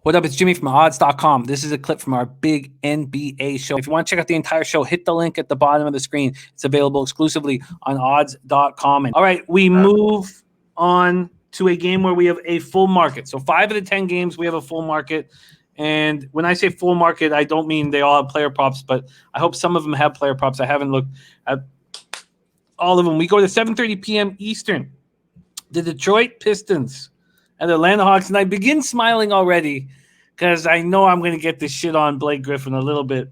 What up? It's Jimmy from Odds.com. This is a clip from our big NBA show. If you want to check out the entire show, hit the link at the bottom of the screen. It's available exclusively on Odds.com. All right, we move on to a game where we have a full market. So 5 of the 10 games, we have a full market. And when I say full market, I don't mean they all have player props, but I hope some of them have player props. I haven't looked at all of them. We go to 7:30 p.m. Eastern. The Detroit Pistons and the Atlanta Hawks. And I begin smiling already because I know I'm going to get this shit on Blake Griffin a little bit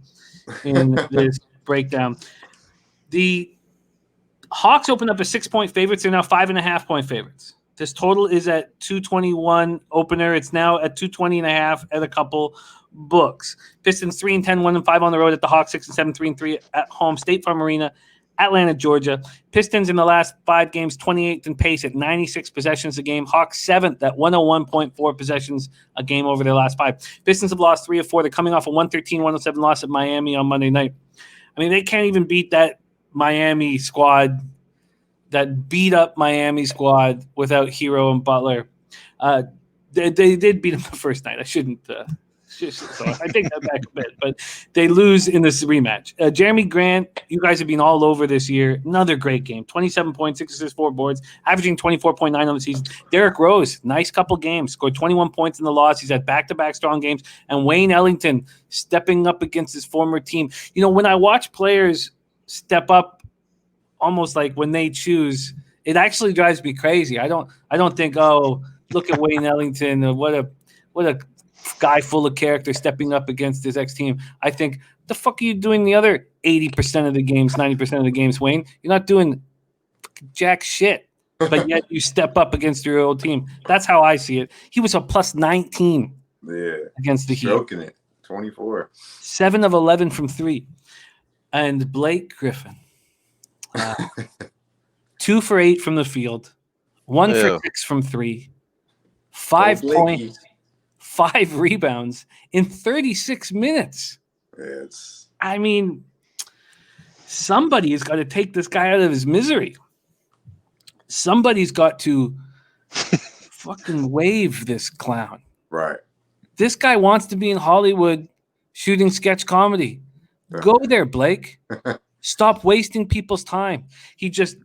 in this breakdown. The Hawks opened up as 6-point favorites. They're now 5.5-point favorites. This total is at 221 opener. It's now at 220.5 at a couple books. Pistons 3-10, 1-5 on the road at the Hawks, 6-7, 3-3 at home. State Farm Arena, Atlanta, Georgia. Pistons in the last 5 games, 28th in pace at 96 possessions a game. Hawks 7th at 101.4 possessions a game over their last 5. Pistons have lost 3 of 4. They're coming off a 113-107 loss at Miami on Monday night. I mean, they can't even beat that Miami squad, that beat up Miami squad without Hero and Butler. They did beat them the first night. I shouldn't. So I take that back a bit, but they lose in this rematch. Jeremy Grant, you guys have been all over this year. Another great game. 27 points, 6 assists, 4 boards, averaging 24.9 on the season. Derrick Rose, nice couple games, scored 21 points in the loss. He's had back-to-back strong games. And Wayne Ellington stepping up against his former team. You know, when I watch players step up, almost like when they choose, it actually drives me crazy. I don't think, oh, look at Wayne Ellington, what a guy full of character stepping up against his ex-team. I think, the fuck are you doing the other 80% of the games, 90% of the games, Wayne? You're not doing jack shit, but yet you step up against your old team. That's how I see it. He was a plus 19 against the Heat. Stroking it, 24. 7 of 11 from 3. And Blake Griffin, 2 for 8 from the field, 1 for 6 from 3, 5 points, 5 rebounds in 36 minutes. I mean, somebody has got to take this guy out of his misery. Somebody's got to fucking wave this clown. Right. This guy wants to be in Hollywood shooting sketch comedy. Go there, Blake. Stop wasting people's time. He just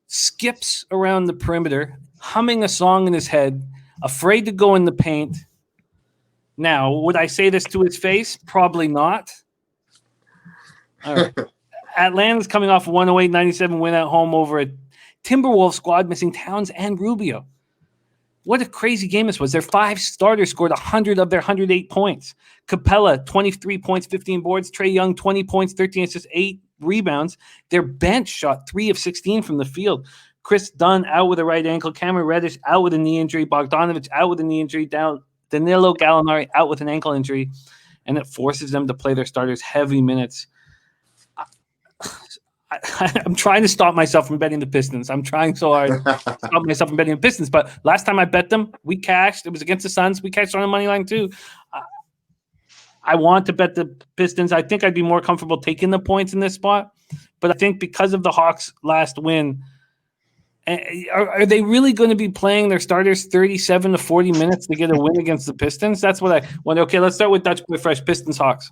skips around the perimeter, humming a song in his head, afraid to go in the paint. Now, would I say this to his face? Probably not. All right. Atlanta's coming off a 108-97 win at home over a Timberwolves squad missing Towns and Rubio. What a crazy game this was. Their 5 starters scored 100 of their 108 points. Capella, 23 points, 15 boards. Trae Young, 20 points, 13 assists, 8 rebounds. Their bench shot 3 of 16 from the field. Chris Dunn out with a right ankle. Cameron Reddish out with a knee injury. Bogdanovich out with a knee injury. Danilo Gallinari out with an ankle injury. And it forces them to play their starters heavy minutes. I'm trying to stop myself from betting the Pistons. I'm trying so hard to stop myself from betting the Pistons. But last time I bet them, we cashed. It was against the Suns. We cashed on the money line too. I want to bet the Pistons. I think I'd be more comfortable taking the points in this spot. But I think because of the Hawks' last win, are they really going to be playing their starters 37 to 40 minutes to get a win against the Pistons? That's what I wonder. Okay, let's start with Dutch Boy Fresh. Pistons, Hawks.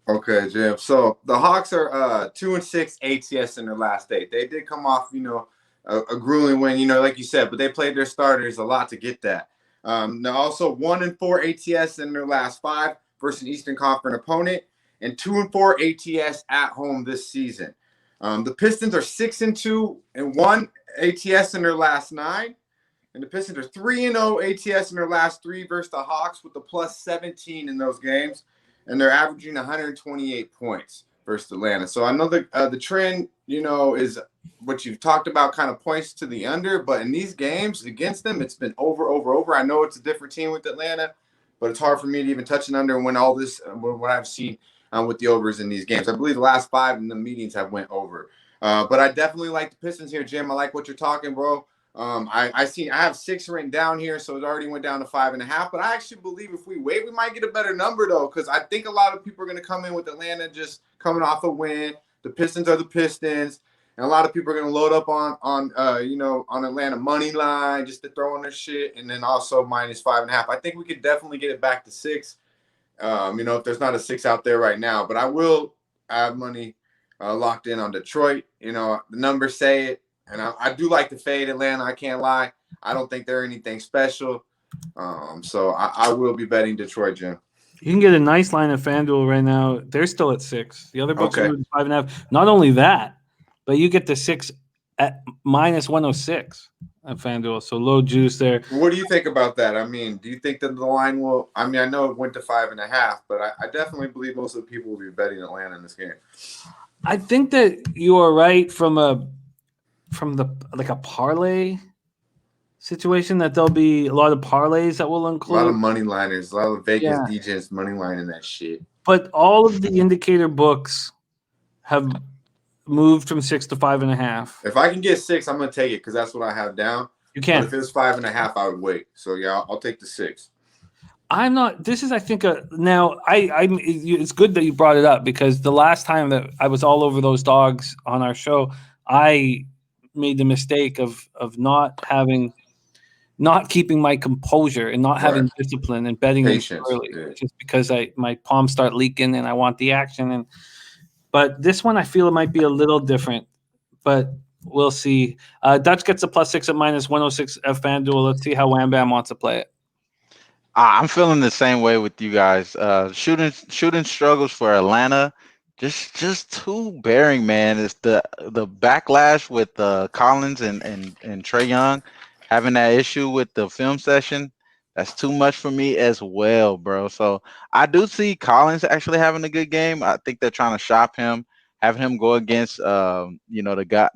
Okay, Jim. So the Hawks are 2-6 ATS in their last 8. They did come off, a grueling win, like you said, but they played their starters a lot to get that. They're also 1-4 ATS in their last 5 versus an Eastern Conference opponent, and 2-4 ATS at home this season. The Pistons are 6-2 and 1 ATS in their last 9, and the Pistons are 3-0 ATS in their last 3 versus the Hawks with the plus 17 in those games. And they're averaging 128 points versus Atlanta. So I know the trend, is what you've talked about kind of points to the under. But in these games against them, it's been over. I know it's a different team with Atlanta, but it's hard for me to even touch an under when all this, what I've seen with the overs in these games. I believe the last 5 in the meetings have went over. But I definitely like the Pistons here, Jim. I like what you're talking, bro. I have 6 written down here, so it already went down to 5.5. But I actually believe if we wait, we might get a better number though, because I think a lot of people are going to come in with Atlanta just coming off a win. The Pistons are the Pistons. and a lot of people are going to load up on on Atlanta money line just to throw on their shit, and then also -5.5. I think we could definitely get it back to 6. If there's not a 6 out there right now, but I have money locked in on Detroit. The numbers say it, and I do like to fade Atlanta. I can't lie. I don't think they're anything special. So I will be betting Detroit, Jim. You can get a nice line of FanDuel right now. They're still at 6. The other books are moving 5.5. Not only that, but you get the 6 at -106 at FanDuel. So low juice there. What do you think about that? I mean, do you think that the line will? I mean, I know it went to 5.5, but I definitely believe most of the people will be betting Atlanta in this game. I think that you are right from a parlay situation, that there'll be a lot of parlays that will include a lot of money liners, a lot of Vegas DJs money lining that shit. But all of the indicator books have moved from 6 to 5.5. If I can get 6, I'm gonna take it because that's what I have down. You can. But if it's 5.5, I would wait. So yeah, I'll take the 6. I'm not. This is, I think, now. It's good that you brought it up, because the last time that I was all over those dogs on our show, I made the mistake of not keeping my composure and not having discipline and betting them early, just because my palms start leaking and I want the action. But this one, I feel it might be a little different, but we'll see. Dutch gets a +6 at -106 at FanDuel. Let's see how Wham Bam wants to play it. I'm feeling the same way with you guys. Shooting struggles for Atlanta, just too bearing, man. It's the backlash with Collins and Trae Young having that issue with the film session. That's too much for me as well, bro. So I do see Collins actually having a good game. I think they're trying to shop him, having him go against the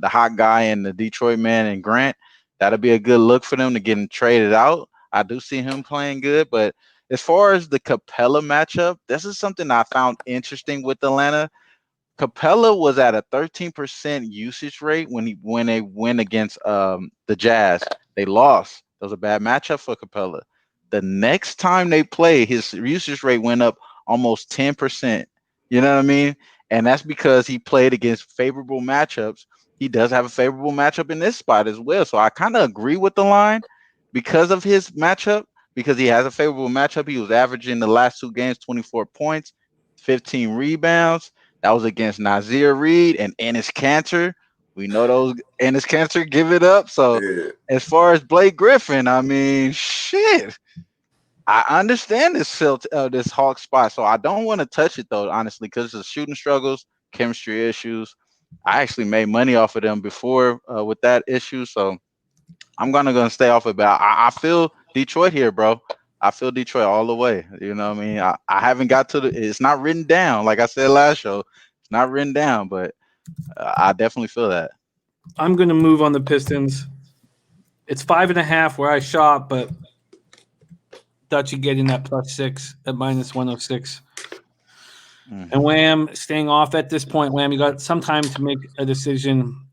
hot guy in the Detroit man and Grant. That'll be a good look for them to get him traded out. I do see him playing good, but as far as the Capella matchup, this is something I found interesting with Atlanta. Capella was at a 13% usage rate when they went against the Jazz. They lost. That was a bad matchup for Capella. The next time they played, his usage rate went up almost 10%. You know what I mean? And that's because he played against favorable matchups. He does have a favorable matchup in this spot as well. So I kind of agree with the line because of his matchup, because he has a favorable matchup. He was averaging the last 2 games 24 points, 15 rebounds. That was against Nazir Reed and Enes Kanter. We know those Enes Kanter give it up. So as far as Blake Griffin, I mean, shit. I understand this Hawk spot, so I don't want to touch it though, honestly, because of shooting struggles, chemistry issues. I actually made money off of them before with that issue, so I'm gonna stay off it. But I feel Detroit here, bro. I feel Detroit all the way. You know what I mean? I haven't got to it's not written down. Like I said last show, it's not written down, but I definitely feel that. I'm going to move on the Pistons. It's 5.5 where I shop, but Dutch, you get in that +6 at -106. And Wham staying off at this point. Wham, you got some time to make a decision.